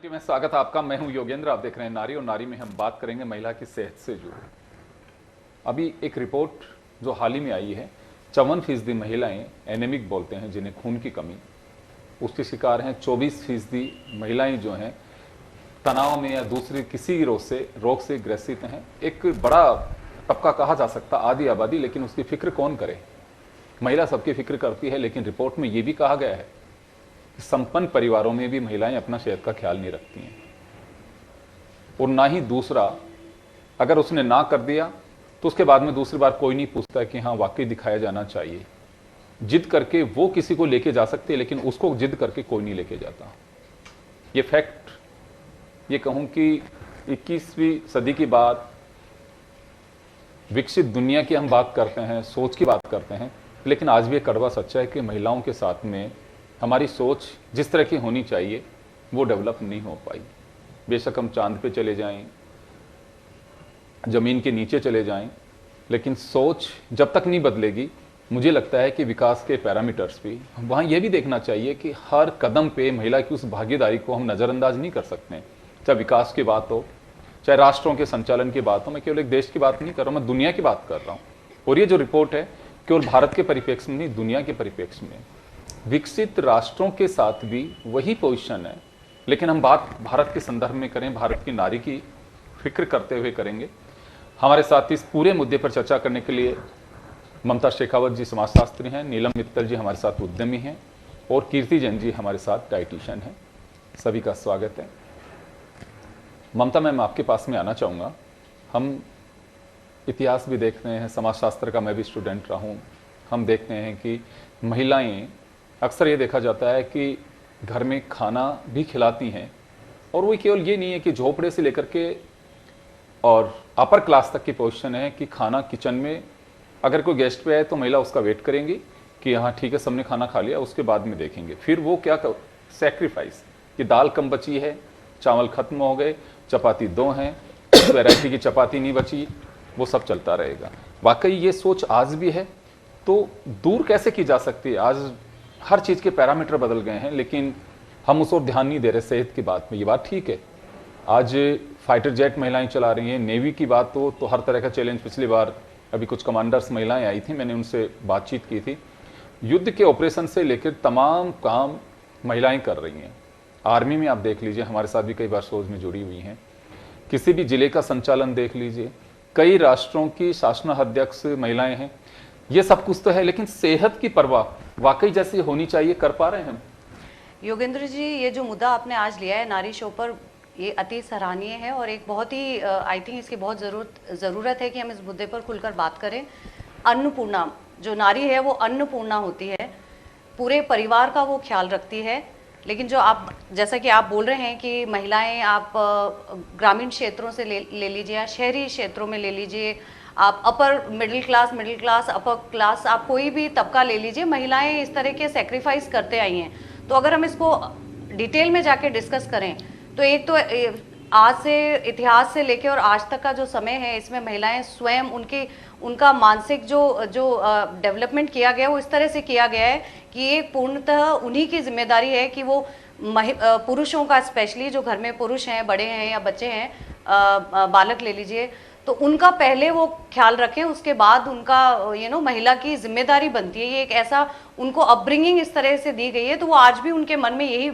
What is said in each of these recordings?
T में स्वागत है आपका। मैं हूं योगेंद्र, आप देख रहे हैं नारी, और नारी में हम बात करेंगे महिला की सेहत से जुड़ी। अभी एक रिपोर्ट जो हाल ही में आई है, 54% महिलाएं एनेमिक बोलते हैं जिन्हें खून की कमी, उसके शिकार हैं। 24% महिलाएं जो हैं तनाव में या दूसरे किसी रोग से ग्रसित हैं। एक बड़ा तबका कहा जा सकता आधी आबादी, लेकिन उसकी फिक्र कौन करे? महिला सबकी फिक्र करती है, लेकिन रिपोर्ट में यह भी कहा गया है संपन्न परिवारों में भी महिलाएं अपना सेहत का ख्याल नहीं रखती हैं। और ना ही दूसरा, अगर उसने ना कर दिया तो उसके बाद में दूसरी बार कोई नहीं पूछता कि हाँ वाकई दिखाया जाना चाहिए। जिद करके वो किसी को लेके जा सकते हैं, लेकिन उसको जिद करके कोई नहीं लेके जाता। ये फैक्ट, ये कहूं कि 21वीं सदी की बात, विकसित दुनिया की हम बात करते हैं, सोच की बात करते हैं, लेकिन आज भी एक कड़वा सच्चा है कि महिलाओं के साथ में हमारी सोच जिस तरह की होनी चाहिए वो डेवलप नहीं हो पाई। बेशक हम चांद पे चले जाएं, जमीन के नीचे चले जाएं, लेकिन सोच जब तक नहीं बदलेगी, मुझे लगता है कि विकास के पैरामीटर्स भी वहाँ ये भी देखना चाहिए कि हर कदम पे महिला की उस भागीदारी को हम नज़रअंदाज नहीं कर सकते। चाहे विकास की बात हो, चाहे राष्ट्रों के संचालन की बात हो, मैं केवल एक देश की बात नहीं कर रहा हूँ, मैं दुनिया की बात कर रहा हूँ। और ये जो रिपोर्ट है केवल भारत के परिप्रेक्ष्य में नहीं, दुनिया के परिप्रेक्ष्य में विकसित राष्ट्रों के साथ भी वही पोजीशन है। लेकिन हम बात भारत के संदर्भ में करें, भारत की नारी की फिक्र करते हुए करेंगे। हमारे साथ इस पूरे मुद्दे पर चर्चा करने के लिए ममता शेखावत जी समाजशास्त्री हैं, नीलम मित्तल जी हमारे साथ उद्यमी हैं, और कीर्ति जैन जी हमारे साथ डाइटिशियन हैं। सभी का स्वागत है। ममता मैम, आपके पास में आना चाहूँगा। हम इतिहास भी देखते हैं, समाजशास्त्र का मैं भी स्टूडेंट रहा हूँ। हम देखते हैं कि महिलाएं, अक्सर ये देखा जाता है कि घर में खाना भी खिलाती हैं, और वो केवल ये नहीं है कि झोपड़े से लेकर के और अपर क्लास तक की पोजीशन है कि खाना किचन में अगर कोई गेस्ट पे आए तो महिला उसका वेट करेंगी कि हाँ ठीक है सबने खाना खा लिया, उसके बाद में देखेंगे। फिर वो क्या सेक्रीफाइस कि दाल कम बची है, चावल खत्म हो गए, चपाती 2 हैं, वैरायटी की चपाती नहीं बची, वो सब चलता रहेगा। वाकई ये सोच आज भी है, तो दूर कैसे की जा सकती है? आज हर चीज़ के पैरामीटर बदल गए हैं, लेकिन हम उस ओर ध्यान नहीं दे रहे। सेहत की बात में ये बात ठीक है, आज फाइटर जेट महिलाएं चला रही हैं। नेवी की बात तो हर तरह का चैलेंज, पिछली बार अभी कुछ कमांडर्स महिलाएं आई थी, मैंने उनसे बातचीत की थी। युद्ध के ऑपरेशन से लेकर तमाम काम महिलाएं कर रही हैं। आर्मी में आप देख लीजिए, हमारे साथ भी कई बार सोच में जुड़ी हुई हैं। किसी भी जिले का संचालन देख लीजिए, कई राष्ट्रों की शासनाध्यक्ष महिलाएं हैं। ये सब कुछ तो है, लेकिन सेहत की परवाह वाकई जैसी होनी चाहिए कर पा रहे हैं हम? योगेंद्र जी, ये जो मुद्दा आपने आज लिया है नारी शो पर, ये अति सराहनीय है, और एक बहुत ही आई थिंक इसकी बहुत ज़रूरत है कि हम इस मुद्दे पर खुलकर बात करें। अन्नपूर्णा जो नारी है वो अन्नपूर्णा होती है, पूरे परिवार का वो ख्याल रखती है। लेकिन जो आप, जैसा कि आप बोल रहे हैं कि महिलाएं, आप ग्रामीण क्षेत्रों से ले लीजिए या शहरी क्षेत्रों में ले लीजिए, आप upper middle class upper class, आप कोई भी तबका ले लीजिए, महिलाएं इस तरह के सेक्रीफाइस करते आई हैं। तो अगर हम इसको डिटेल में जाके डिस्कस करें तो एक तो आज से, इतिहास से लेके और आज तक का जो समय है, इसमें महिलाएं स्वयं उनका मानसिक जो डेवलपमेंट किया गया वो इस तरह से किया गया है कि ये पूर्णतः उन्हीं की जिम्मेदारी है कि वो पुरुषों का, स्पेशली जो घर में पुरुष हैं, बड़े हैं या बच्चे हैं, बालक ले लीजिए, तो उनका पहले वो ख्याल रखें, उसके बाद उनका महिला की जिम्मेदारी बनती है। ये एक ऐसा उनको अपब्रिंगिंग इस तरह से दी गई है, तो वो आज भी उनके मन में यही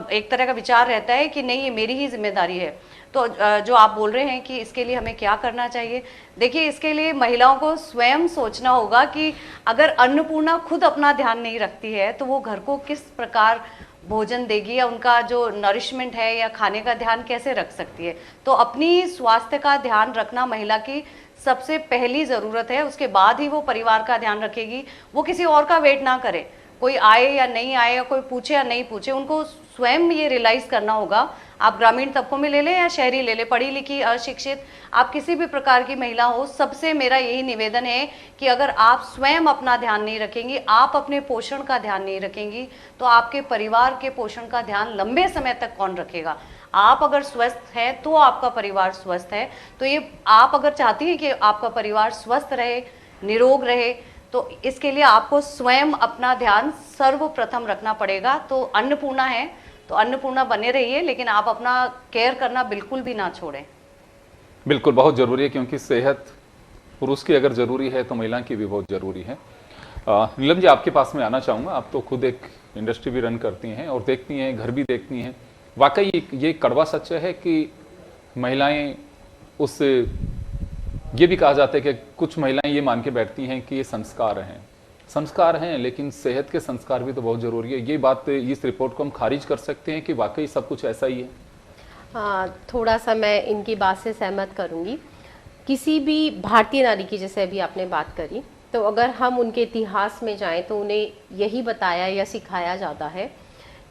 एक तरह का विचार रहता है कि नहीं, ये मेरी ही जिम्मेदारी है। तो जो आप बोल रहे हैं कि इसके लिए हमें क्या करना चाहिए, देखिए, इसके लिए महिलाओं को स्वयं सोचना होगा कि अगर अन्नपूर्णा खुद अपना ध्यान नहीं रखती है तो वो घर को किस प्रकार भोजन देगी, या उनका जो नरिशमेंट है या खाने का ध्यान कैसे रख सकती है। तो अपनी स्वास्थ्य का ध्यान रखना महिला की सबसे पहली ज़रूरत है, उसके बाद ही वो परिवार का ध्यान रखेगी। वो किसी और का वेट ना करे, कोई आए या नहीं आए, या कोई पूछे या नहीं पूछे, उनको स्वयं ये रियलाइज़ करना होगा। आप ग्रामीण तबकों में ले लें या शहरी ले लें, पढ़ी लिखी अशिक्षित, आप किसी भी प्रकार की महिला हो, सबसे मेरा यही निवेदन है कि अगर आप स्वयं अपना ध्यान नहीं रखेंगी, आप अपने पोषण का ध्यान नहीं रखेंगी, तो आपके परिवार के पोषण का ध्यान लंबे समय तक कौन रखेगा? आप अगर स्वस्थ हैं तो आपका परिवार स्वस्थ है। तो ये आप अगर चाहती हैं कि आपका परिवार स्वस्थ रहे, निरोग रहे, तो इसके लिए आपको स्वयं अपना ध्यान सर्वप्रथम रखना पड़ेगा। तो अन्नपूर्णा है तो अन्नपूर्णा बने रहिए, लेकिन आप अपना केयर करना बिल्कुल भी ना छोड़ें। बिल्कुल, बहुत ज़रूरी है, क्योंकि सेहत पुरुष की अगर ज़रूरी है तो महिला की भी बहुत ज़रूरी है। नीलम जी, आपके पास में आना चाहूँगा। आप तो खुद एक इंडस्ट्री भी रन करती हैं और देखती हैं, घर भी देखती हैं। वाकई ये कड़वा सच है कि महिलाएं उस ये भी कहा जाता है कि कुछ महिलाएं ये मान के बैठती हैं कि ये संस्कार हैं, लेकिन सेहत के संस्कार भी तो बहुत ज़रूरी है। ये बात, इस रिपोर्ट को हम खारिज कर सकते हैं कि वाकई सब कुछ ऐसा ही है? हाँ, थोड़ा सा मैं इनकी बात से सहमत करूंगी। किसी भी भारतीय नारी की, जैसे अभी आपने बात करी, तो अगर हम उनके इतिहास में जाएं तो उन्हें यही बताया या सिखाया जाता है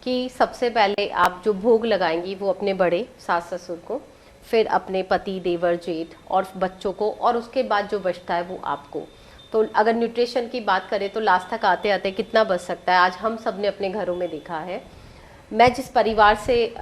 कि सबसे पहले आप जो भोग लगाएंगी वो अपने बड़े सास ससुर को, फिर अपने पति, देवर, जेठ और बच्चों को, और उसके बाद जो बचता है वो आपको। तो अगर न्यूट्रिशन की बात करें तो लास्ट तक आते आते कितना बच सकता है, आज हम सब ने अपने घरों में देखा है। मैं जिस परिवार से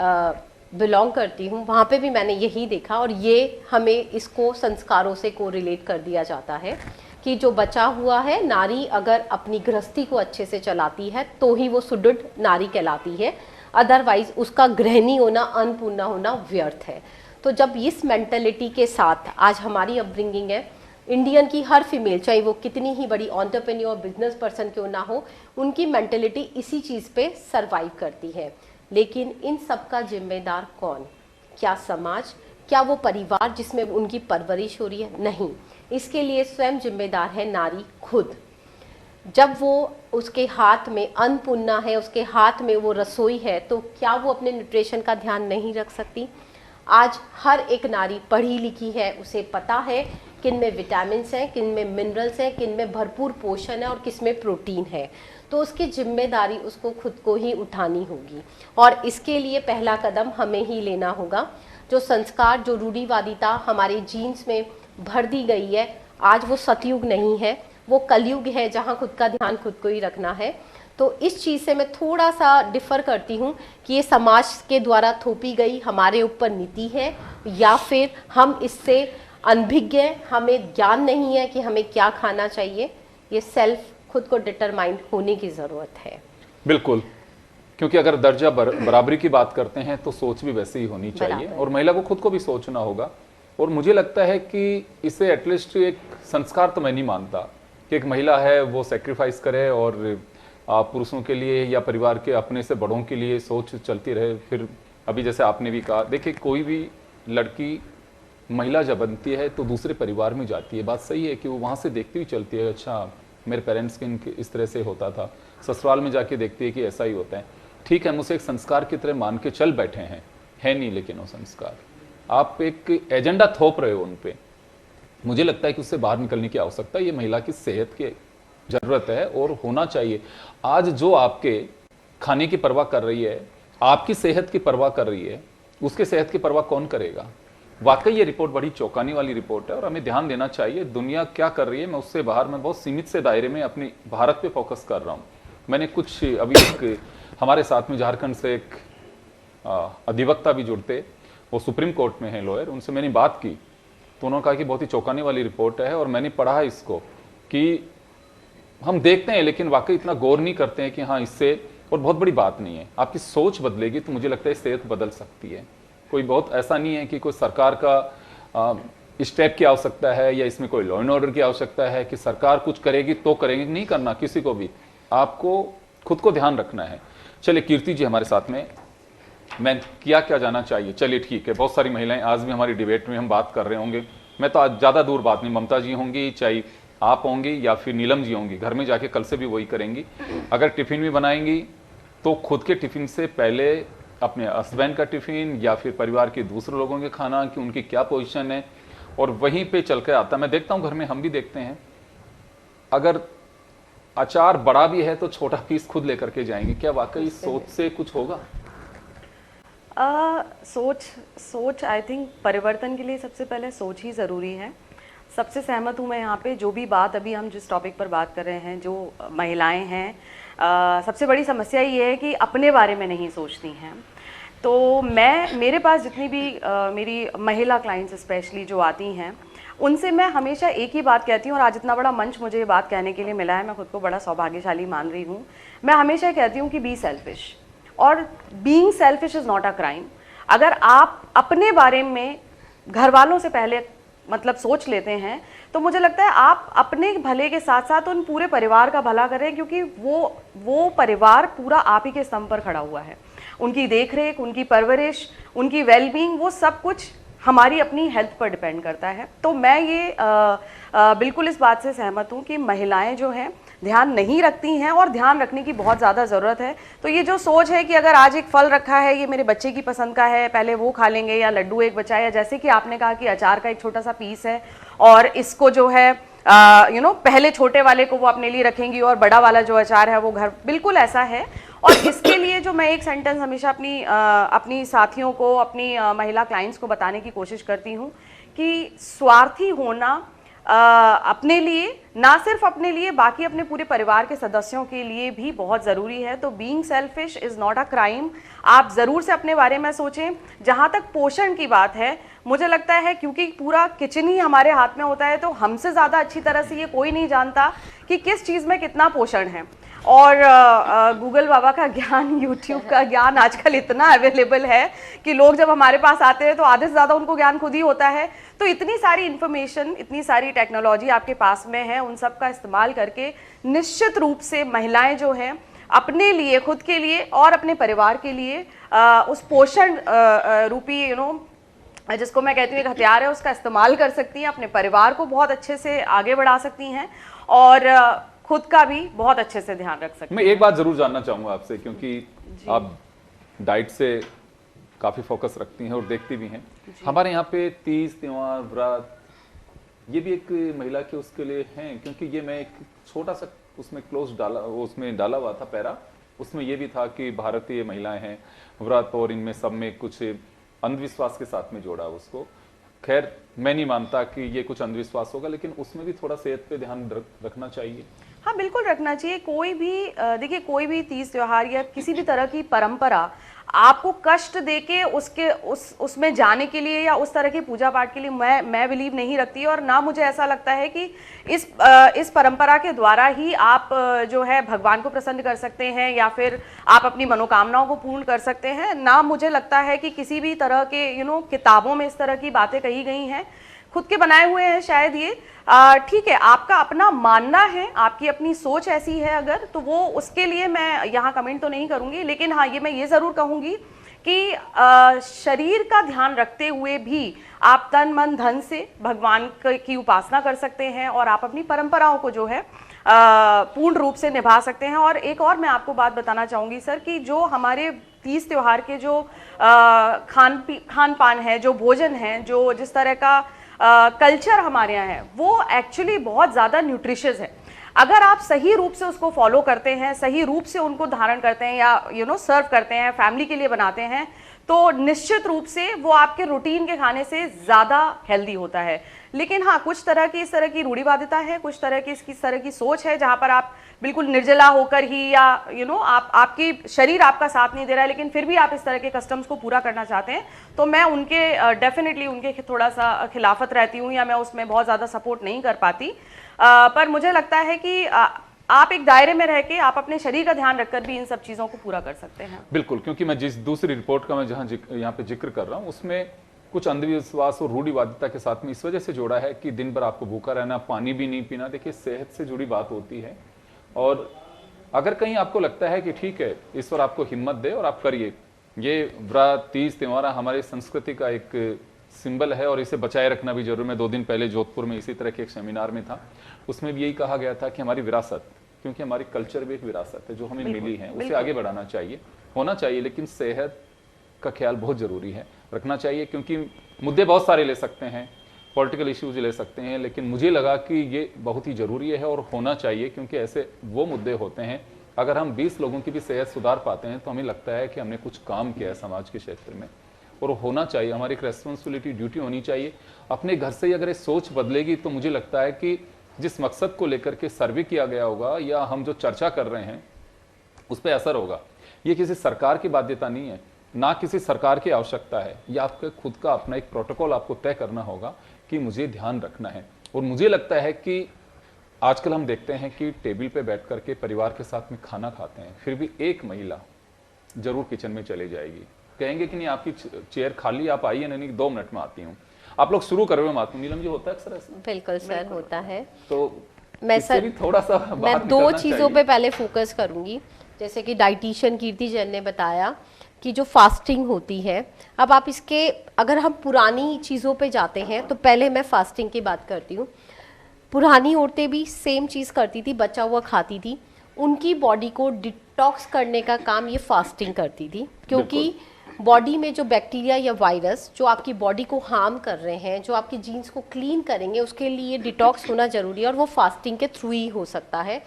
बिलोंग करती हूँ वहाँ पे भी मैंने यही देखा, और ये हमें इसको संस्कारों से कोरिलेट कर दिया जाता है कि जो बचा हुआ है, नारी अगर अपनी गृहस्थी को अच्छे से चलाती है तो ही वो सुदृढ़ नारी कहलाती है, अदरवाइज उसका गृहिणी होना, अन्नपूर्णा होना व्यर्थ है। तो जब इस मेंटेलिटी के साथ आज हमारी अपब्रिंगिंग है, इंडियन की हर फीमेल, चाहे वो कितनी ही बड़ी एंटरप्रेन्योर बिजनेस पर्सन क्यों ना हो, उनकी मेंटेलिटी इसी चीज़ पे सरवाइव करती है। लेकिन इन सब का जिम्मेदार कौन? क्या समाज? क्या वो परिवार जिसमें उनकी परवरिश हो रही है? नहीं, इसके लिए स्वयं जिम्मेदार है नारी खुद। जब वो, उसके हाथ में अन्नपूर्णा है, उसके हाथ में वो रसोई है, तो क्या वो अपने न्यूट्रिशन का ध्यान नहीं रख सकती? आज हर एक नारी पढ़ी लिखी है, उसे पता है किन में विटामिन्स हैं, किन में मिनरल्स हैं, किन में भरपूर पोषण है और किस में प्रोटीन है। तो उसकी जिम्मेदारी उसको खुद को ही उठानी होगी, और इसके लिए पहला कदम हमें ही लेना होगा। जो संस्कार, जो रूढ़िवादिता हमारे जीन्स में भर दी गई है, आज वो सतयुग नहीं है, वो कलयुग है जहाँ खुद का ध्यान खुद को ही रखना है। तो इस चीज़ से मैं थोड़ा सा डिफ़र करती हूँ कि ये समाज के द्वारा थोपी गई हमारे ऊपर नीति है, या फिर हम इससे अनभिज्ञ हैं, हमें ज्ञान नहीं है कि हमें क्या खाना चाहिए। ये सेल्फ खुद को डिटरमाइंड होने की ज़रूरत है। बिल्कुल, क्योंकि अगर दर्जा बराबरी की बात करते हैं तो सोच भी वैसी ही होनी चाहिए, और महिला को खुद को भी सोचना होगा। और मुझे लगता है कि इसे एटलीस्ट एक संस्कार तो मैं नहीं मानता कि एक महिला है वो सेक्रीफाइस करे और पुरुषों के लिए या परिवार के अपने से बड़ों के लिए सोच चलती रहे। फिर अभी जैसे आपने भी कहा, देखिए कोई भी लड़की, महिला जब बनती है तो दूसरे परिवार में जाती है, बात सही है कि वो वहाँ से देखती हुई चलती है, अच्छा मेरे पेरेंट्स के इस तरह से होता था, ससुराल में जाके देखती है कि ऐसा ही होता है। ठीक है, हम उसे एक संस्कार की तरह मान के चल बैठे हैं, है नहीं, लेकिन वो संस्कार आप एक एजेंडा थोप रहे हो उन पे। मुझे लगता है कि उससे बाहर निकलने की आवश्यकता है। ये महिला की सेहत की जरूरत है और होना चाहिए। आज जो आपके खाने की परवाह कर रही है, आपकी सेहत की परवाह कर रही है, उसके सेहत की परवाह कौन करेगा? वाकई ये रिपोर्ट बड़ी चौंकाने वाली रिपोर्ट है और हमें ध्यान देना चाहिए। दुनिया क्या कर रही है, मैं उससे बाहर, मैं बहुत सीमित से दायरे में अपने भारत पे फोकस कर रहा हूँ। मैंने कुछ अभी एक हमारे साथ में झारखंड से एक अधिवक्ता भी जुड़ते, वो सुप्रीम कोर्ट में है लॉयर, उनसे मैंने बात की तो उन्होंने कहा कि बहुत ही चौंकाने वाली रिपोर्ट है और मैंने पढ़ा है इसको कि हम देखते हैं लेकिन वाकई इतना गौर नहीं करते हैं कि हाँ इससे, और बहुत बड़ी बात नहीं है, आपकी सोच बदलेगी तो मुझे लगता है सेहत बदल सकती है। कोई बहुत ऐसा नहीं है कि कोई सरकार का स्टेप की आवश्यकता है या इसमें कोई लॉ एंड ऑर्डर की आवश्यकता है कि सरकार कुछ करेगी तो करेगी, नहीं करना किसी को भी, आपको खुद को ध्यान रखना है। चलिए कीर्ति जी हमारे साथ में, मैं क्या क्या जाना चाहिए? चलिए ठीक है, बहुत सारी महिलाएं आज भी हमारी डिबेट में हम बात कर रहे होंगे, मैं तो आज ज़्यादा दूर बात नहीं, ममता जी होंगी, चाहे आप होंगी या फिर नीलम जी होंगी, घर में जाके कल से भी वही करेंगी। अगर टिफिन भी बनाएंगी तो खुद के टिफिन से पहले अपने हस्बैंड का टिफिन या फिर परिवार के दूसरे लोगों के खाना कि उनकी क्या पोजीशन है, और वहीं पे चल कर आता। मैं देखता हूँ घर में, हम भी देखते हैं, अगर अचार बड़ा भी है तो छोटा पीस खुद लेकर के जाएंगे। क्या वाकई सोच से कुछ होगा? सोच आई थिंक परिवर्तन के लिए सबसे पहले सोच ही ज़रूरी है। सबसे सहमत हूँ मैं यहाँ पे। जो भी बात अभी हम जिस टॉपिक पर बात कर रहे हैं, जो महिलाएं हैं, सबसे बड़ी समस्या ये है कि अपने बारे में नहीं सोचती हैं। तो मेरे पास जितनी भी मेरी महिला क्लाइंट्स स्पेशली जो आती हैं, उनसे मैं हमेशा एक ही बात कहती हूँ, और आज इतना बड़ा मंच मुझे ये बात कहने के लिए मिला है, मैं खुद को बड़ा सौभाग्यशाली मान रही हूँ। मैं हमेशा कहती हूँ कि बी सेल्फिश, और being selfish is not a crime. अगर आप अपने बारे में घर वालों से पहले मतलब सोच लेते हैं तो मुझे लगता है आप अपने भले के साथ साथ उन पूरे परिवार का भला कर रहे हैं, क्योंकि वो परिवार पूरा आप ही के स्तंभ पर खड़ा हुआ है। उनकी देखरेख, उनकी परवरिश, उनकी वेलबींग, वो सब कुछ हमारी अपनी हेल्थ पर डिपेंड करता है। तो मैं ये बिल्कुल इस बात से सहमत हूँ कि महिलाएं जो हैं ध्यान नहीं रखती हैं और ध्यान रखने की बहुत ज़्यादा ज़रूरत है। तो ये जो सोच है कि अगर आज एक फल रखा है, ये मेरे बच्चे की पसंद का है, पहले वो खा लेंगे, या लड्डू एक बचा है, या जैसे कि आपने कहा कि अचार का एक छोटा सा पीस है और इसको जो है पहले छोटे वाले को वो अपने लिए रखेंगी और बड़ा वाला जो अचार है वो घर, बिल्कुल ऐसा है। और इसके लिए जो मैं एक सेंटेंस हमेशा अपनी साथियों को, अपनी महिला क्लाइंट्स को बताने की कोशिश करती हूँ कि स्वार्थी होना अपने लिए, ना सिर्फ अपने लिए, बाकी अपने पूरे परिवार के सदस्यों के लिए भी बहुत ज़रूरी है। तो being selfish is not a crime. आप ज़रूर से अपने बारे में सोचें। जहाँ तक पोषण की बात है, मुझे लगता है क्योंकि पूरा किचन ही हमारे हाथ में होता है, तो हमसे ज़्यादा अच्छी तरह से ये कोई नहीं जानता कि किस चीज़ में कितना पोषण है। और गूगल बाबा का ज्ञान, यूट्यूब का ज्ञान आजकल इतना अवेलेबल है कि लोग जब हमारे पास आते हैं तो आधे से ज़्यादा उनको ज्ञान खुद ही होता है। तो इतनी सारी इन्फॉर्मेशन, इतनी सारी टेक्नोलॉजी आपके पास में है, उन सब का इस्तेमाल करके निश्चित रूप से महिलाएं जो हैं अपने लिए, खुद के लिए और अपने परिवार के लिए उस पोषण रूपी जिसको मैं कहती हूँ एक हथियार है, उसका इस्तेमाल कर सकती हैं। अपने परिवार को बहुत अच्छे से आगे बढ़ा सकती हैं और खुद का भी बहुत अच्छे से ध्यान रख सकते हैं। मैं एक बात जरूर जानना चाहूंगा आपसे, क्योंकि आप डाइट से काफी फोकस रखती हैं और देखती भी हैं। हमारे यहाँ पे तीज, त्योहार, व्रत, ये भी एक महिला के उसके लिए हैं, क्योंकि ये मैं एक छोटा सा उसमें उसमें डाला हुआ था पैरा, उसमें ये भी था कि भारतीय महिलाएं हैं, व्रत, और इनमें सब में कुछ अंधविश्वास के साथ में जोड़ा उसको। खैर मैं नहीं मानता कि ये कुछ अंधविश्वास होगा, लेकिन उसमें भी थोड़ा सेहत पे ध्यान रखना चाहिए। हाँ, बिल्कुल रखना चाहिए। कोई भी देखिए, कोई भी तीज त्योहार या किसी भी तरह की परंपरा आपको कष्ट देके उसमें जाने के लिए या उस तरह की पूजा पाठ के लिए मैं बिलीव नहीं रखती। और ना मुझे ऐसा लगता है कि इस परंपरा के द्वारा ही आप जो है भगवान को प्रसन्न कर सकते हैं या फिर आप अपनी मनोकामनाओं को पूर्ण कर सकते हैं। ना मुझे लगता है कि किसी भी तरह के किताबों में इस तरह की बातें कही गई हैं, खुद के बनाए हुए हैं शायद ये। ठीक है, आपका अपना मानना है, आपकी अपनी सोच ऐसी है अगर, तो वो उसके लिए मैं यहाँ कमेंट तो नहीं करूँगी। लेकिन हाँ, मैं ये ज़रूर कहूँगी कि शरीर का ध्यान रखते हुए भी आप तन मन धन से भगवान की उपासना कर सकते हैं और आप अपनी परंपराओं को जो है पूर्ण रूप से निभा सकते हैं। और एक और मैं आपको बात बताना चाहूँगी सर, कि जो हमारे तीज त्योहार के जो खान पान है, जो भोजन है, जो जिस तरह का कल्चर हमारे यहाँ है, वो एक्चुअली बहुत ज़्यादा न्यूट्रिशियस है। अगर आप सही रूप से उसको फॉलो करते हैं, सही रूप से उनको धारण करते हैं या सर्व करते हैं, फैमिली के लिए बनाते हैं, तो निश्चित रूप से वो आपके रूटीन के खाने से ज़्यादा हेल्दी होता है। लेकिन हाँ, कुछ तरह की इस तरह की रूढ़िवादिता है, कुछ तरह की इस तरह की सोच है जहाँ पर आप बिल्कुल निर्जला होकर ही या आपकी शरीर आपका साथ नहीं दे रहा है, लेकिन फिर भी आप इस तरह के कस्टम्स को पूरा करना चाहते हैं, तो मैं उनके डेफिनेटली उनके थोड़ा सा खिलाफत रहती हूँ या मैं उसमें बहुत ज़्यादा सपोर्ट नहीं कर पाती। पर मुझे लगता है कि आप एक दायरे में रह के आप अपने शरीर का ध्यान रखकर भी इन सब चीज़ों को पूरा कर सकते हैं। बिल्कुल, क्योंकि मैं जिस दूसरी रिपोर्ट का मैं जहाँ यहाँ पे जिक्र कर रहा हूँ, उसमें कुछ अंधविश्वास और रूढ़िवादिता के साथ में इस वजह से जोड़ा है कि दिन भर आपको भूखा रहना, पानी भी नहीं पीना। देखिए, सेहत से जुड़ी बात होती है, और अगर कहीं आपको लगता है कि ठीक है, ईश्वर आपको हिम्मत दे और आप करिए, ये व्रत, तीज, त्योहार हमारी संस्कृति का एक सिंबल है और इसे बचाए रखना भी जरूर। मैं 2 दिन पहले जोधपुर में इसी तरह के एक सेमिनार में था, उसमें भी यही कहा गया था कि हमारी विरासत, क्योंकि हमारी कल्चर भी एक विरासत है जो हमें मिली है, उसे आगे बढ़ाना चाहिए, होना चाहिए। लेकिन सेहत का ख्याल बहुत जरूरी है, रखना चाहिए, क्योंकि मुद्दे बहुत सारे ले सकते हैं, पॉलिटिकल इश्यूज ले सकते हैं, लेकिन मुझे लगा कि ये बहुत ही जरूरी है और होना चाहिए, क्योंकि ऐसे वो मुद्दे होते हैं, अगर हम 20 लोगों की भी सेहत सुधार पाते हैं तो हमें लगता है कि हमने कुछ काम किया है समाज के क्षेत्र में, और होना चाहिए। हमारी एक रेस्पॉन्सिबिलिटी, ड्यूटी होनी चाहिए। अपने घर से ही अगर ये सोच बदलेगी तो मुझे लगता है कि जिस मकसद को लेकर के सर्वे किया गया होगा या हम जो चर्चा कर रहे हैं उस पर असर होगा। ये किसी सरकार की बाध्यता नहीं है, ना किसी सरकार की आवश्यकता है, ये आपके खुद का अपना एक प्रोटोकॉल आपको तय करना होगा कि मुझे ध्यान रखना है। और मुझे लगता है कि आजकल हम देखते हैं कि टेबल पे बैठ करके परिवार के साथ में खाना खाते हैं, फिर भी एक महिला जरूर किचन में चली जाएगी, कहेंगे कि नहीं आपकी चेयर खाली, आप आइए, नहीं 2 मिनट में आती हूँ। आप लोग शुरू करोगे मातू नीलम जी, होता है अक्सर ऐसा? बिल्कुल सर, होता है। तो मैं इससे सर भी थोड़ा सा मैं बाहर 2 निकलना चीज़ों चाहिए। पे पहले फोकस करूंगी। जैसे कि डाइटिशियन कीर्ति जैन ने बताया कि जो फास्टिंग होती है, अब आप इसके अगर हम पुरानी चीज़ों पे जाते हैं तो पहले मैं फास्टिंग की बात करती हूँ। पुरानी औरतें भी सेम चीज़ करती थी, बचा हुआ खाती थी, उनकी बॉडी को डिटॉक्स करने का काम ये फास्टिंग करती थी, क्योंकि बॉडी में जो बैक्टीरिया या वायरस जो आपकी बॉडी को हार्म कर रहे हैं, जो आपके जीन्स को क्लीन करेंगे, उसके लिए डिटॉक्स होना ज़रूरी है और वो फास्टिंग के थ्रू ही हो सकता है।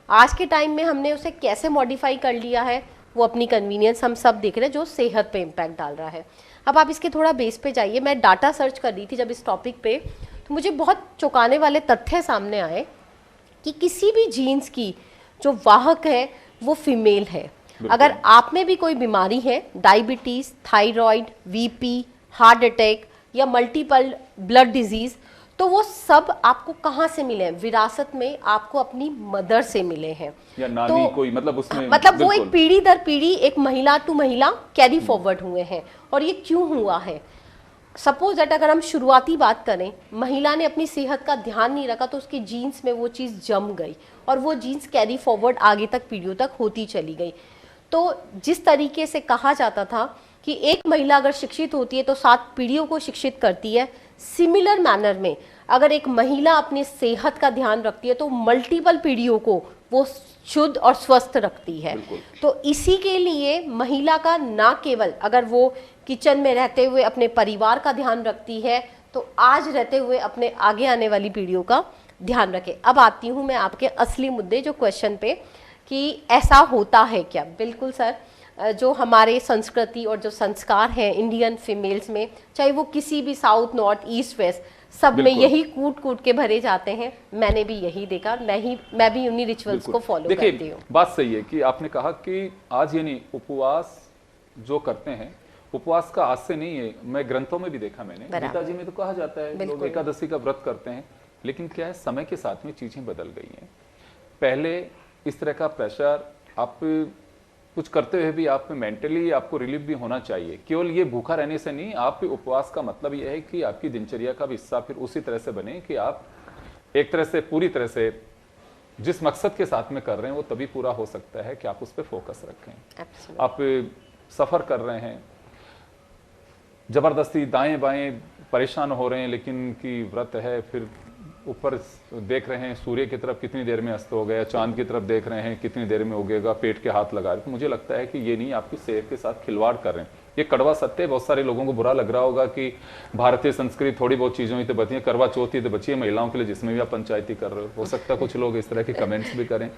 आज के टाइम में हमने उसे कैसे मॉडिफाई कर लिया है, वो अपनी कन्वीनियंस हम सब देख रहे हैं, जो सेहत पे इम्पैक्ट डाल रहा है। अब आप इसके थोड़ा बेस पे जाइए। मैं डाटा सर्च कर रही थी जब इस टॉपिक पे, तो मुझे बहुत चौंकाने वाले तथ्य सामने आए कि किसी भी जीन्स की जो वाहक है वो फीमेल है। अगर आप में भी कोई बीमारी है, diabetes, thyroid, VP, heart attack या मल्टीपल ब्लड डिजीज़, तो वो सब आपको कहाँ से मिले हैं? विरासत में आपको अपनी मदर से मिले हैं, या नानी कोई, मतलब उसमें मतलब वो एक पीढ़ी दर पीढ़ी, एक महिला टू महिला कैरी फॉरवर्ड हुए हैं। और ये क्यों हुआ है? सपोज दैट अगर हम शुरुआती बात करें, महिला ने अपनी सेहत का ध्यान नहीं रखा तो उसकी जीन्स में वो चीज़ जम गई और वो जीन्स कैरी फॉरवर्ड आगे तक पीढ़ियों तक होती चली गई। तो जिस तरीके से कहा जाता था कि एक महिला अगर शिक्षित होती है तो 7 पीढ़ियों को शिक्षित करती है, सिमिलर मैनर में अगर एक महिला अपनी सेहत का ध्यान रखती है तो मल्टीपल पीढ़ियों को वो शुद्ध और स्वस्थ रखती है। तो इसी के लिए महिला का ना केवल अगर वो किचन में रहते हुए अपने परिवार का ध्यान रखती है, तो आज रहते हुए अपने आगे आने वाली पीढ़ियों का ध्यान रखे। अब आती हूँ मैं आपके असली मुद्दे, जो क्वेश्चन पे, कि ऐसा होता है क्या? बिल्कुल सर, जो हमारे संस्कृति और जो संस्कार हैं इंडियन फीमेल्स में, चाहे वो किसी भी साउथ, नॉर्थ, ईस्ट, वेस्ट, सब में यही कूट कूट के भरे जाते हैं। मैंने भी यही देखा, मैं भी उन्हीं रिचुअल्स को फॉलो करती हूँ। बात सही है कि आपने कहा कि आज ये नहीं, उपवास जो करते हैं, उपवास का आज से नहीं है, मैं ग्रंथों में भी देखा मैंने, गीता जी में तो कहा जाता है लोग एकादशी का व्रत करते हैं, लेकिन क्या है, समय के साथ में चीजें बदल गई हैं। पहले इस तरह का प्रेशर, आप कुछ करते हुए भी आप में मेंटली आपको रिलीफ भी होना चाहिए। केवल ये भूखा रहने से नहीं, आप उपवास का मतलब यह है कि आपकी दिनचर्या का भी हिस्सा फिर उसी तरह से बने कि आप एक तरह से पूरी तरह से जिस मकसद के साथ में कर रहे हैं वो तभी पूरा हो सकता है कि आप उस पर फोकस रखें। आप सफर कर रहे हैं, जबरदस्ती दाएं बाएं परेशान हो रहे हैं, लेकिन कि व्रत है, फिर ऊपर देख रहे हैं सूर्य की तरफ कितनी देर में अस्त हो गया, चांद की तरफ देख रहे हैं कितनी देर में उगेगा, पेट के हाथ लगा रहे, तो मुझे लगता है कि ये नहीं, आपकी सेहत के साथ खिलवाड़ कर रहे हैं। ये कड़वा सत्य है। बहुत सारे लोगों को बुरा लग रहा होगा कि भारतीय संस्कृति थोड़ी बहुत चीज़ों ही तो बची है, करवा चौथ ही तो बची है महिलाओं के लिए, जिसमें भी आप पंचायती कर रहे हो सकता है कुछ लोग इस तरह के कमेंट्स भी करें,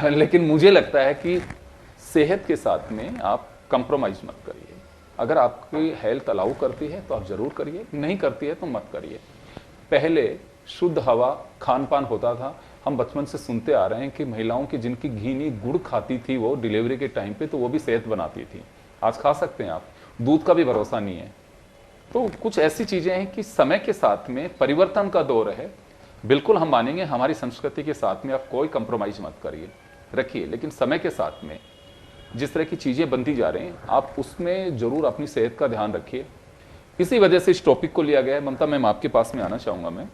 लेकिन मुझे लगता है कि सेहत के साथ में आप कंप्रोमाइज़ मत करिए। अगर आपकी हेल्थ अलाउ करती है तो आप जरूर करिए, नहीं करती है तो मत करिए। पहले शुद्ध हवा खान पान होता था, हम बचपन से सुनते आ रहे हैं कि महिलाओं की जिनकी घीनी गुड़ खाती थी वो डिलीवरी के टाइम पे, तो वो भी सेहत बनाती थी। आज खा सकते हैं आप, दूध का भी भरोसा नहीं है। तो कुछ ऐसी चीजें हैं कि समय के साथ में परिवर्तन का दौर है, बिल्कुल हम मानेंगे, हमारी संस्कृति के साथ में आप कोई कंप्रोमाइज मत करिए, रखिए, लेकिन समय के साथ में जिस तरह की चीजें बनती जा रही हैं आप उसमें जरूर अपनी सेहत का ध्यान रखिए। इसी वजह से इस टॉपिक को लिया गया है। ममता मैम, आपके पास में आना चाहूंगा मैं।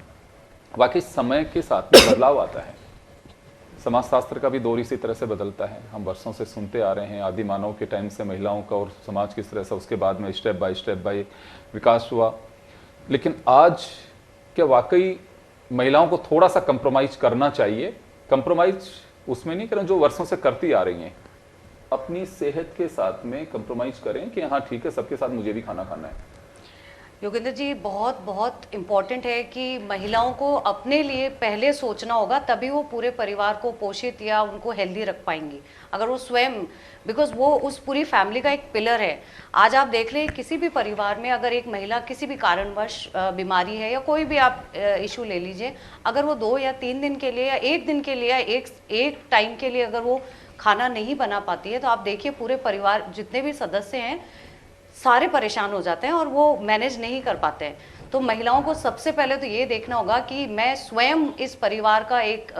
वाकई समय के साथ में बदलाव आता है, समाजशास्त्र का भी दौर इसी तरह से बदलता है। हम वर्षों से सुनते आ रहे हैं, आदि मानव के टाइम से महिलाओं का और समाज किस तरह से उसके बाद में स्टेप बाय विकास हुआ, लेकिन आज क्या वाकई महिलाओं को थोड़ा सा कंप्रोमाइज करना चाहिए? कंप्रोमाइज उसमें नहीं करें जो वर्षों से करती आ रही हैं, अपनी सेहत के साथ में कंप्रोमाइज करें कि हाँ ठीक है, सबके साथ मुझे भी खाना खाना है। योगेंद्र जी, बहुत बहुत इम्पॉर्टेंट है कि महिलाओं को अपने लिए पहले सोचना होगा, तभी वो पूरे परिवार को पोषित या उनको हेल्दी रख पाएंगी। अगर वो स्वयं, बिकॉज वो उस पूरी फैमिली का एक पिलर है। आज आप देख लें, किसी भी परिवार में अगर एक महिला किसी भी कारणवश बीमारी है या कोई भी आप इशू ले लीजिए, अगर वो 2 या 3 दिन के लिए या 1 दिन के लिए या एक टाइम के लिए अगर वो खाना नहीं बना पाती है, तो आप देखिए पूरे परिवार जितने भी सदस्य हैं सारे परेशान हो जाते हैं और वो मैनेज नहीं कर पाते हैं। तो महिलाओं को सबसे पहले तो ये देखना होगा कि मैं स्वयं इस परिवार का एक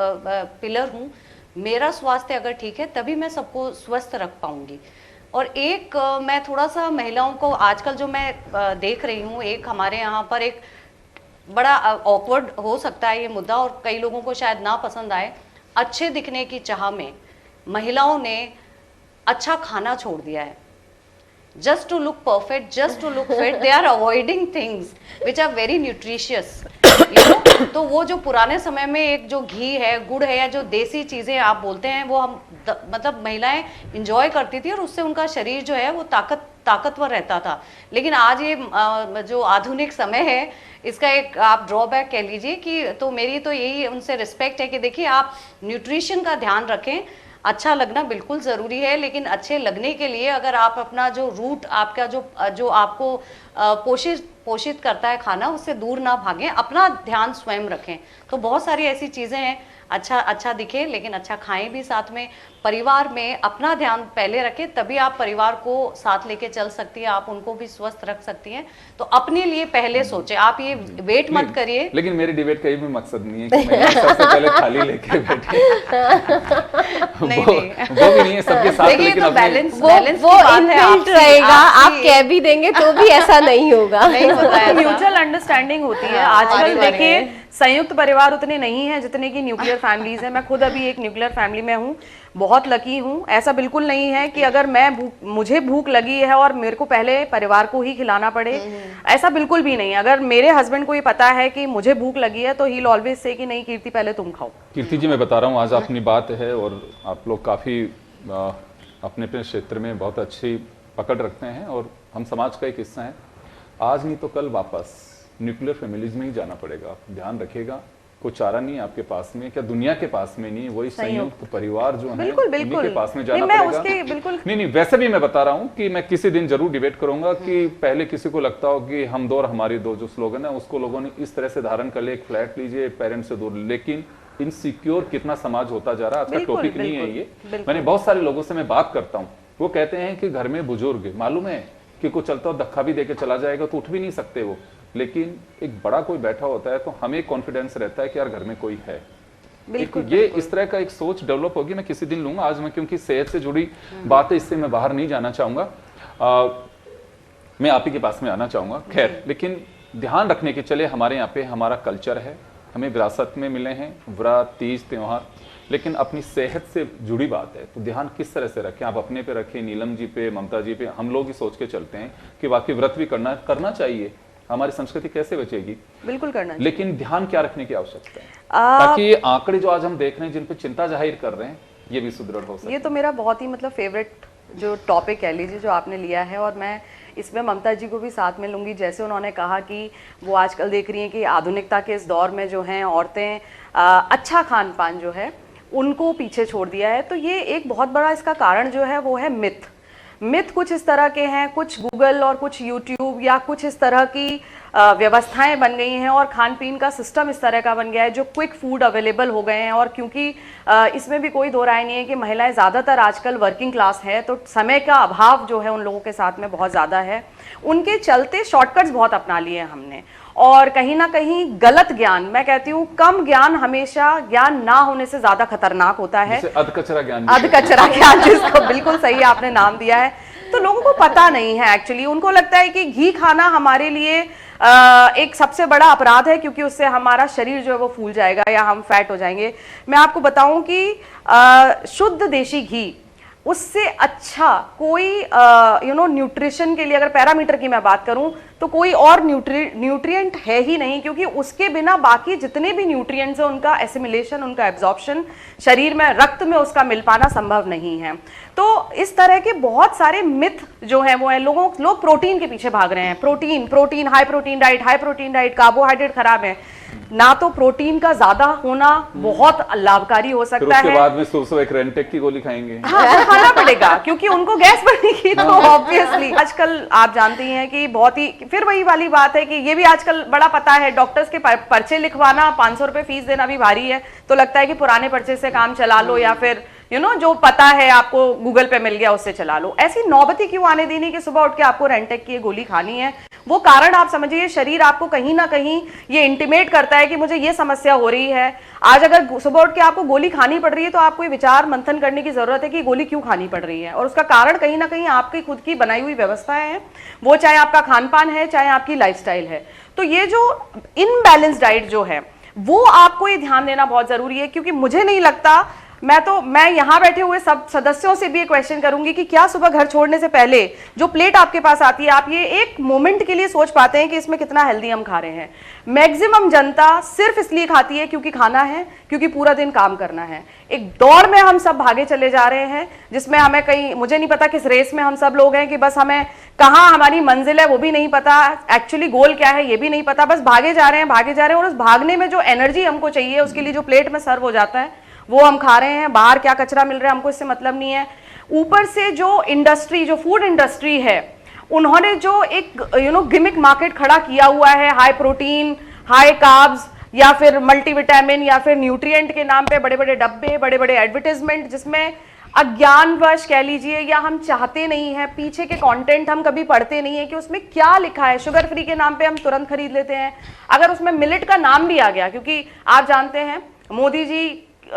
पिलर हूँ, मेरा स्वास्थ्य अगर ठीक है तभी मैं सबको स्वस्थ रख पाऊंगी। और एक मैं थोड़ा सा महिलाओं को आजकल जो मैं देख रही हूँ, एक हमारे यहाँ पर एक बड़ा ऑकवर्ड हो सकता है ये मुद्दा और कई लोगों को शायद ना पसंद आए, अच्छे दिखने की चाह में महिलाओं ने अच्छा खाना छोड़ दिया है। Just to look perfect, just to look fit, they are avoiding things which are very nutritious, you know? तो वो जो पुराने समय में एक जो घी है, गुड़ है, या जो देसी चीजें आप बोलते हैं, वो हम मतलब महिलाएं इंजॉय करती थी और उससे उनका शरीर जो है वो ताकतवर रहता था। लेकिन आज ये जो आधुनिक समय है, इसका एक आप ड्रॉबैक कह लीजिए कि, तो मेरी तो यही उनसे रिस्पेक्ट है कि देखिए आप न्यूट्रिशन का ध्यान रखें। अच्छा लगना बिल्कुल ज़रूरी है, लेकिन अच्छे लगने के लिए अगर आप अपना जो रूट आपका जो आपको पोषित करता है खाना, उससे दूर ना भागें, अपना ध्यान स्वयं रखें। तो बहुत सारी ऐसी चीज़ें हैं, अच्छा दिखे लेकिन अच्छा खाएं भी साथ में। परिवार में अपना ध्यान पहले रखें, तभी आप परिवार को साथ लेके चल सकती है, आप उनको भी स्वस्थ रख सकती हैं। तो अपने लिए पहले सोचें, आप ये वेट मत करिए। लेकिन मेरी डिबेट का ये भी मकसद नहीं है कि मैं सबसे पहले थाली लेके बैठे। नहीं, वो भी नहीं है सबके साथ, लेकिन तो अपने बैलेंस वो इनबिल्ट रहेगा, आप कह भी देंगे तो भी ऐसा नहीं होगा। नहीं होता है ऐसा। म्यूचुअल अंडरस्टैंडिंग होती है। आजकल देखिए संयुक्त परिवार उतने नहीं हैं जितने की न्यूक्लियर फैमिलीज हैं। मैं खुद अभी एक न्यूक्लियर फैमिली में हूँ, बहुत लकी हूँ। ऐसा बिल्कुल नहीं है कि अगर मुझे भूख लगी है और मेरे को पहले परिवार को ही खिलाना पड़े, ऐसा बिल्कुल भी नहीं। अगर मेरे हस्बैंड को ये पता है कि मुझे भूख लगी है तो ही विल ऑलवेज से कि नहीं कीर्ति पहले तुम खाओ। कीर्ति जी, मैं बता रहा हूँ, आज अपनी बात है और आप लोग काफ़ी अपने अपने क्षेत्र में बहुत अच्छी पकड़ रखते हैं और हम समाज का एक हिस्सा है। आज नहीं तो कल वापस न्यूक्लियर फैमिलीज में ही जाना पड़ेगा। आप ध्यान रखिएगा, कोई चारा नहीं है आपके पास में, क्या दुनिया के पास में नहीं, वही संयुक्त परिवार जो है उन्हीं के पास में जाना पड़ेगा। नहीं, वैसे भी मैं बता रहा हूँ कि मैं किसी दिन जरूर डिबेट करूंगा कि पहले किसी को लगता हो कि हम दो और हमारी दो, जो स्लोगन है उसको लोगों ने इस तरह से धारण कर लिया, एक फ्लैट लीजिए, पेरेंट्स से दूर। लेकिन इनसिक्योर कितना समाज होता जा रहा है, आज का टॉपिक नहीं है ये। मैंने बहुत सारे लोगों से मैं बात करता हूँ, वो कहते हैं कि घर में बुजुर्ग, मालूम है कि कोई चलता हो धक्का भी देके चला जाएगा तो उठ भी नहीं सकते वो, लेकिन एक बड़ा कोई बैठा होता है तो हमें कॉन्फिडेंस रहता है कि यार घर में कोई है। ये इस तरह का एक सोच डेवलप होगी। मैं किसी दिन लूंगा, आज मैं क्योंकि सेहत से जुड़ी बात है, इससे मैं बाहर नहीं जाना चाहूंगा। मैं आप ही के पास में आना चाहूंगा। खैर, लेकिन ध्यान रखने के चले, हमारे यहाँ पे हमारा कल्चर है, हमें विरासत में मिले हैं व्रत, तीज, त्योहार, लेकिन अपनी सेहत से जुड़ी बात है तो ध्यान किस तरह से रखें। आप अपने पे रखें, नीलम जी पे, ममता जी पे। हम लोग ही सोच के चलते हैं कि वाकई व्रत भी करना चाहिए, हमारी संस्कृति कैसे बचेगी, बिल्कुल करना चाहिए। लेकिन ध्यान क्या रखने की आवश्यकता है ताकि ये आंकड़े जो आज हम देख रहे हैं, जिन पे चिंता जाहिर कर रहे हैं, ये भी सुदृढ़ हो सके। ये तो मेरा बहुत ही मतलब फेवरेट जो टॉपिक कह लीजिए जो आपने लिया है, और मैं इसमें ममता जी को भी साथ में लूंगी। जैसे उन्होंने कहा कि वो आजकल देख रही हैं कि आधुनिकता के इस दौर में जो हैं औरतें अच्छा खान पान जो है उनको पीछे छोड़ दिया है। तो ये एक बहुत बड़ा इसका कारण जो है वो है मिथ कुछ इस तरह के हैं, कुछ गूगल और कुछ यूट्यूब या कुछ इस तरह की व्यवस्थाएं बन गई हैं और खान पीन का सिस्टम इस तरह का बन गया है जो क्विक फूड अवेलेबल हो गए हैं। और क्योंकि इसमें भी कोई दो राय नहीं है कि महिलाएं ज़्यादातर आजकल वर्किंग क्लास है, तो समय का अभाव जो है उन लोगों के साथ में बहुत ज़्यादा है। उनके चलते शॉर्टकट्स बहुत अपना लिए हैं हमने, और कहीं ना कहीं गलत ज्ञान, मैं कहती हूँ कम ज्ञान हमेशा ज्ञान ना होने से ज्यादा खतरनाक होता है। अधकचरा ज्ञान जिसको बिल्कुल सही आपने नाम दिया है। तो लोगों को पता नहीं है एक्चुअली, उनको लगता है कि घी खाना हमारे लिए एक सबसे बड़ा अपराध है क्योंकि उससे हमारा शरीर जो है वो फूल जाएगा या हम फैट हो जाएंगे। मैं आपको बताऊं कि शुद्ध देशी घी उससे अच्छा कोई न्यूट्रिशन के लिए, अगर पैरामीटर की मैं बात करूं तो कोई और न्यूट्रिएंट है ही नहीं, क्योंकि उसके बिना बाकी जितने भी न्यूट्रिएंट्स हैं उनका एसिमिलेशन, उनका एब्जॉर्प्शन शरीर में, रक्त में उसका मिल पाना संभव नहीं है। तो इस तरह के बहुत सारे मिथ जो हैं वो है, लोग प्रोटीन के पीछे भाग रहे हैं। Protein high protein diet, carbohydrate खराब है ना, तो प्रोटीन का ज्यादा होना बहुत लाभकारी हो सकता है। उसके बाद में सुबह एक रेंटेक की गोली खाएंगे। हाँ, खाना पड़ेगा क्योंकि उनको गैस बनने की, तो ऑब्वियसली आजकल आप जानती हैं कि बहुत ही, फिर वही वाली बात है कि ये भी आजकल बड़ा पता है, डॉक्टर्स के पर्चे लिखवाना 500 रुपए फीस देना भी भारी है, तो लगता है कि पुराने पर्चे से काम चला लो या फिर जो पता है आपको गूगल पे मिल गया उससे चला लो। ऐसी नौबती क्यों आने देनी कि सुबह उठ के आपको रेंटेक की गोली खानी है। वो कारण आप समझिए, शरीर आपको कहीं ना कहीं ये इंटिमेट करता है कि मुझे ये समस्या हो रही है। आज अगर सुबह उठ के आपको गोली खानी पड़ रही है तो आपको ये विचार मंथन करने की जरूरत है कि गोली क्यों खानी पड़ रही है, और उसका कारण कहीं ना कहीं आपकी खुद की बनाई हुई व्यवस्थाएं हैं, वो चाहे आपका खान पान है, चाहे आपकी लाइफस्टाइल है। तो ये जो इनबैलेंस डाइट जो है वो आपको ये ध्यान देना बहुत जरूरी है, क्योंकि मुझे नहीं लगता, मैं यहाँ बैठे हुए सब सदस्यों से भी ये क्वेश्चन करूंगी कि क्या सुबह घर छोड़ने से पहले जो प्लेट आपके पास आती है, आप ये एक मोमेंट के लिए सोच पाते हैं कि इसमें कितना हेल्दी हम खा रहे हैं? मैक्सिमम जनता सिर्फ इसलिए खाती है क्योंकि खाना है, क्योंकि पूरा दिन काम करना है। एक दौड़ में हम सब भागे चले जा रहे हैं, जिसमें हमें कहीं, मुझे नहीं पता किस रेस में हम सब लोग हैं कि बस हमें कहाँ हमारी मंजिल है वो भी नहीं पता, एक्चुअली गोल क्या है ये भी नहीं पता, बस भागे जा रहे हैं भागे जा रहे हैं। और उस भागने में जो एनर्जी हमको चाहिए उसके लिए जो प्लेट में सर्व हो जाता है वो हम खा रहे हैं। बाहर क्या कचरा मिल रहा है हमको इससे मतलब नहीं है। ऊपर से जो इंडस्ट्री, जो फूड इंडस्ट्री है, उन्होंने जो एक गिमिक मार्केट खड़ा किया हुआ है, हाई प्रोटीन, हाई कार्ब्स, या फिर मल्टीविटामिन, या फिर न्यूट्रिएंट के नाम पे बड़े बड़े डब्बे, बड़े बड़े एडवर्टाइजमेंट, जिसमें अज्ञानवश कह लीजिए या हम चाहते नहीं है, पीछे के कंटेंट हम कभी पढ़ते नहीं है कि उसमें क्या लिखा है। शुगर फ्री के नाम पे हम तुरंत खरीद लेते हैं। अगर उसमें मिलेट का नाम भी आ गया, क्योंकि आप जानते हैं मोदी जी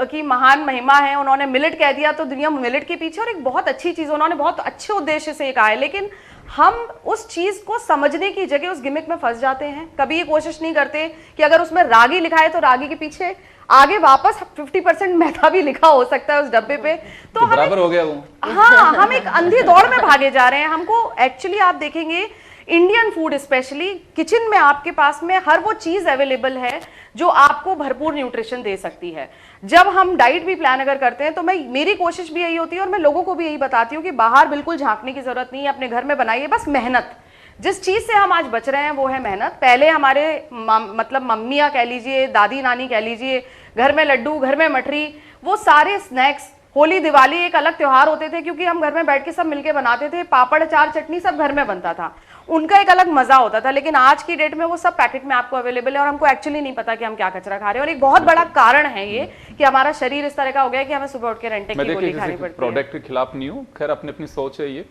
की महान महिमा है, उन्होंने मिलेट कह दिया तो दुनिया मिलेट के पीछे, और एक बहुत अच्छी चीज, उन्होंने बहुत अच्छे उद्देश्य से कहा है, लेकिन हम उस चीज को समझने की जगह उस गिमिक में फंस जाते हैं। कभी ये कोशिश नहीं करते कि अगर उसमें रागी लिखा है तो रागी के पीछे आगे वापस 50% मैदा भी लिखा हो सकता है उस डब्बे पे, तो बराबर हो गया वो। हाँ, हम एक अंधी दौड़ में भागे जा रहे हैं। हमको एक्चुअली आप देखेंगे इंडियन फूड स्पेशली किचन में आपके पास में हर वो चीज अवेलेबल है जो आपको भरपूर न्यूट्रिशन दे सकती है। जब हम डाइट भी प्लान अगर करते हैं तो मेरी कोशिश भी यही होती है, और मैं लोगों को भी यही बताती हूँ कि बाहर बिल्कुल झांकने की जरूरत नहीं है, अपने घर में बनाइए, बस मेहनत। जिस चीज से हम आज बच रहे हैं वो है मेहनत। पहले हमारे मतलब मम्मियाँ कह लीजिए, दादी नानी कह लीजिए, घर में लड्डू, घर में मठरी, वो सारे स्नैक्स, होली दिवाली एक अलग त्योहार होते थे क्योंकि हम घर में बैठ के सब मिलके बनाते थे, पापड़ अचार चटनी सब घर में बनता था, उनका एक अलग मजा होता था। लेकिन आज की डेट में वो सब पैकेट में आपको अवेलेबल है और हमको एक्चुअली नहीं पता कि हम क्या कचरा खा रहे हैं। और एक बहुत बड़ा कारण है ये कि हमारा शरीर इस तरह का हो गया है कि हमें सुबह उठ के रेंटे की गोली खानी पड़ती है। प्रोडक्ट के खिलाफ नहीं हूँ, खैर अपनी अपनी सोच है ये,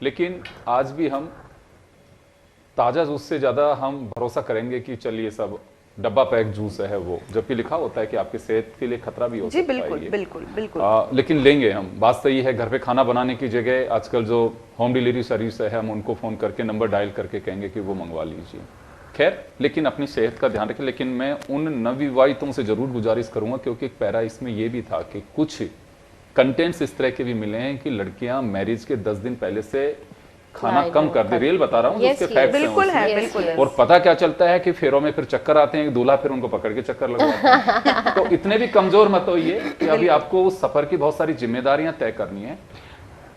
लेकिन आज भी हम ताजा जूस से ज्यादा हम भरोसा करेंगे कि चलिए सब डब्बा पैक जूस है वो, जबकि लिखा होता है कि आपकी सेहत के लिए खतरा भी हो सकता है। जी बिल्कुल बिल्कुल बिल्कुल। लेकिन लेंगे हम। बात सही है, घर पे खाना बनाने की जगह आजकल जो होम डिलीवरी सर्विस है हम उनको फोन करके नंबर डायल करके कहेंगे कि वो मंगवा लीजिए। खैर, लेकिन अपनी सेहत का ध्यान रखें। लेकिन मैं उन नवविवाहितों से जरूर गुजारिश करूंगा, क्योंकि एक पैरा इसमें यह भी था कि कुछ कंटेंट्स इस तरह के भी मिले हैं कि लड़कियां मैरिज के 10 दिन पहले से खाना कम कर दे। रियल बता रहा हूँ, उसके फैक्ट्स बिल्कुल हैं है, बिल्कुल है। और पता क्या चलता है कि फेरों में फिर चक्कर आते हैं, दूल्हा फिर उनको पकड़ के चक्कर लगवाता है। तो इतने भी कमजोर मत होइए कि अभी आपको उस सफर की बहुत सारी जिम्मेदारियां तय करनी है।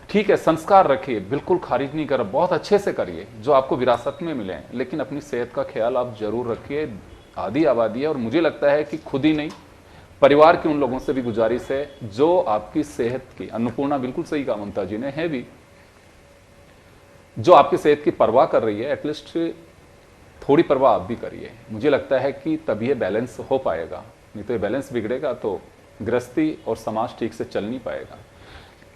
ठीक है, संस्कार रखिए, बिल्कुल खारिज नहीं कर, बहुत अच्छे से करिए जो आपको विरासत में मिले, लेकिन अपनी सेहत का ख्याल आप जरूर रखिए। आधी आबादी है, और मुझे लगता है कि खुद ही नहीं, परिवार के उन लोगों से भी गुजारिश है जो आपकी सेहत की, अन्नपूर्णा बिल्कुल सही कहा ममता जी ने, है भी, जो आपकी सेहत की परवाह कर रही है, एटलीस्ट थोड़ी परवाह आप भी करिए। मुझे लगता है कि तभी ये बैलेंस हो पाएगा, नहीं तो ये बैलेंस बिगड़ेगा तो गृहस्थी और समाज ठीक से चल नहीं पाएगा।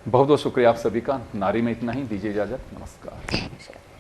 बहुत बहुत शुक्रिया आप सभी का। नारी में इतना ही, दीजिए इजाजत, नमस्कार।